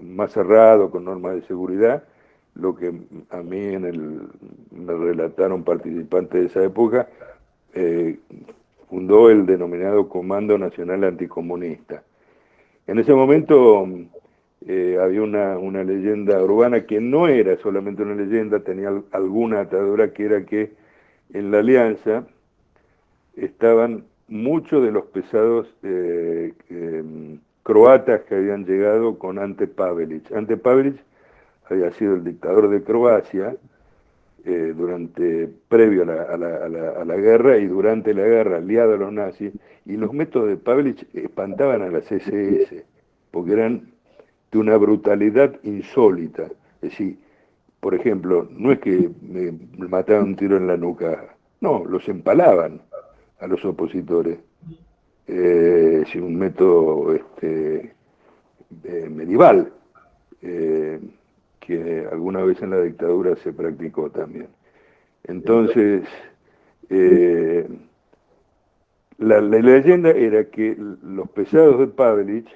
más cerrado, con normas de seguridad, lo que a mí me relataron participantes de esa época, fundó el denominado Comando Nacional Anticomunista. En ese momento había una leyenda urbana que no era solamente una leyenda, tenía alguna atadura, que era que en la alianza estaban muchos de los pesados croatas que habían llegado con Ante Pavelić. Ante Pavelić había sido el dictador de Croacia previo a la guerra y durante la guerra, aliado a los nazis, y los métodos de Pavelić espantaban a las SS, porque eran de una brutalidad insólita. Es decir, por ejemplo, no es que me mataban un tiro en la nuca, no, los empalaban a los opositores. es un método medieval, que alguna vez en la dictadura se practicó también. Entonces, la leyenda era que los pesados de Pavelić,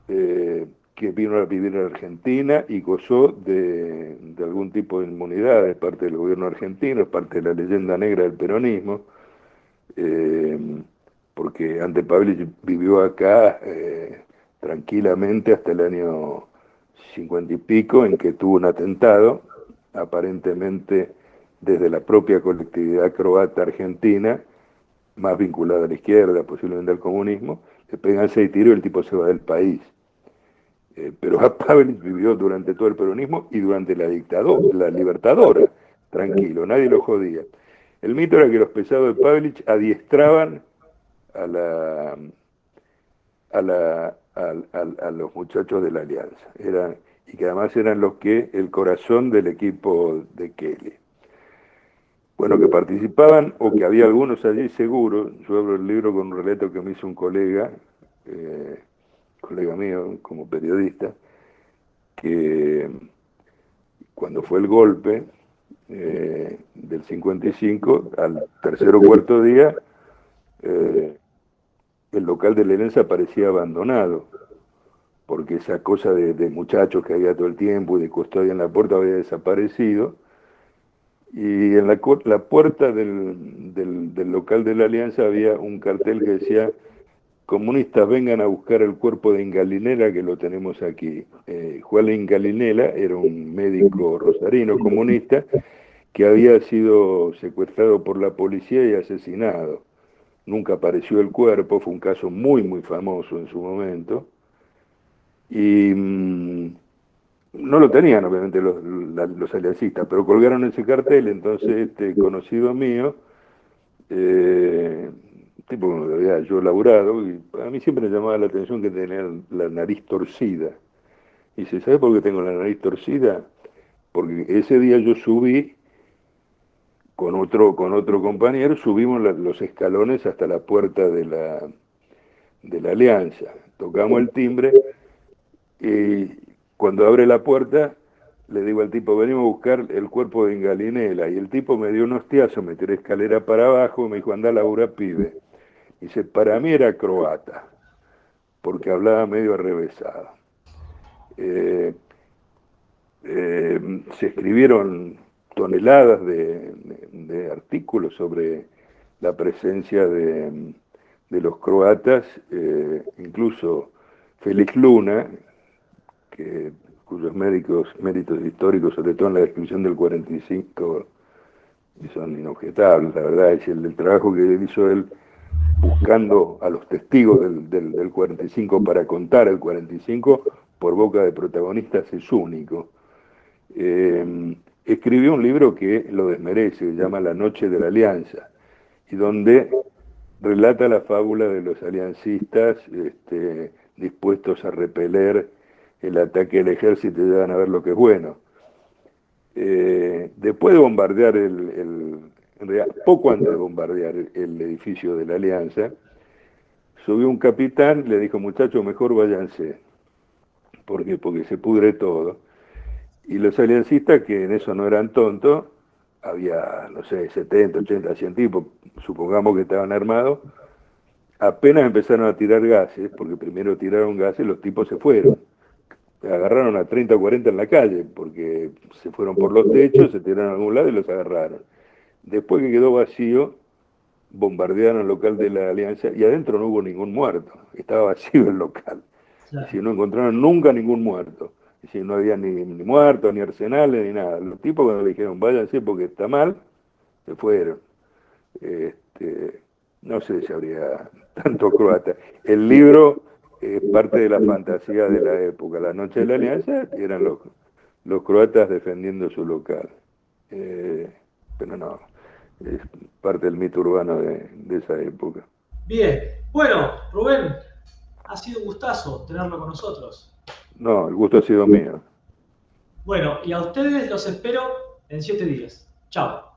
que vino a vivir en Argentina y gozó de algún tipo de inmunidad de parte del gobierno argentino, es parte de la leyenda negra del peronismo, porque Ante Pavelić vivió acá tranquilamente hasta el año 50 y pico, en que tuvo un atentado, aparentemente desde la propia colectividad croata argentina, más vinculada a la izquierda, posiblemente al comunismo, le pegan 6 tiros y el tipo se va del país. Pero Pavelić vivió durante todo el peronismo y durante la dictadura, la libertadora, tranquilo, nadie lo jodía. El mito era que los pesados de Pavelić adiestraban a los muchachos de la Alianza, y que además eran el corazón del equipo de Kelly. Bueno, que participaban, o que había algunos allí seguro. Yo abro el libro con un relato que me hizo un colega mío como periodista, que cuando fue el golpe del 55, al tercer o cuarto día, el local de la Alianza parecía abandonado, porque esa cosa de muchachos que había todo el tiempo y de custodia en la puerta había desaparecido, y en la puerta del local de la Alianza había un cartel que decía: comunistas, vengan a buscar el cuerpo de Ingalinela, que lo tenemos aquí. Juan Ingalinela era un médico rosarino comunista que había sido secuestrado por la policía y asesinado. Nunca apareció el cuerpo, fue un caso muy, muy famoso en su momento. Y no lo tenían, obviamente, los aliancistas, pero colgaron ese cartel. Entonces este conocido mío, tipo que había yo laburado, y a mí siempre me llamaba la atención que tenía la nariz torcida. Y dice: ¿sabe por qué tengo la nariz torcida? Porque ese día yo subí con otro compañero, subimos los escalones hasta la puerta de la Alianza. Tocamos el timbre y cuando abre la puerta le digo al tipo: venimos a buscar el cuerpo de Ingalinela. Y el tipo me dio un hostiazo, me tiró escalera para abajo y me dijo: andá a laburar, pibe. Y dice: para mí era croata, porque hablaba medio arrevesado. Se escribieron toneladas de artículos sobre la presencia de los croatas, incluso Félix Luna, cuyos méritos históricos, sobre todo en la descripción del 45, son inobjetables. La verdad es el trabajo que hizo él buscando a los testigos del 45 para contar el 45 por boca de protagonistas es único. Escribió un libro que lo desmerece, se llama La Noche de la Alianza, y donde relata la fábula de los aliancistas dispuestos a repeler el ataque del ejército y llegan a ver lo que es bueno. Después de bombardear en realidad, poco antes de bombardear el edificio de la Alianza, subió un capitán y le dijo: muchachos, mejor váyanse, porque se pudre todo. Y los aliancistas, que en eso no eran tontos, había, no sé, 70, 80, 100 tipos, supongamos que estaban armados, apenas empezaron a tirar gases, porque primero tiraron gases, los tipos se fueron. Agarraron a 30 o 40 en la calle, porque se fueron por los techos, se tiraron a algún lado y los agarraron. Después que quedó vacío, bombardearon el local de la Alianza y adentro no hubo ningún muerto, estaba vacío el local. Claro. Y si no encontraron nunca ningún muerto. Y si no había ni muertos, ni arsenales, ni nada. Los tipos, cuando le dijeron váyanse porque está mal, se fueron. No sé si habría tanto croata. El libro es parte de la fantasía de la época. La Noche de la Alianza eran los croatas defendiendo su local. Pero no, es parte del mito urbano de esa época. Bien, bueno, Rubén, ha sido un gustazo tenerlo con nosotros. No, el gusto ha sido mío. Bueno, y a ustedes los espero en 7 días. Chao.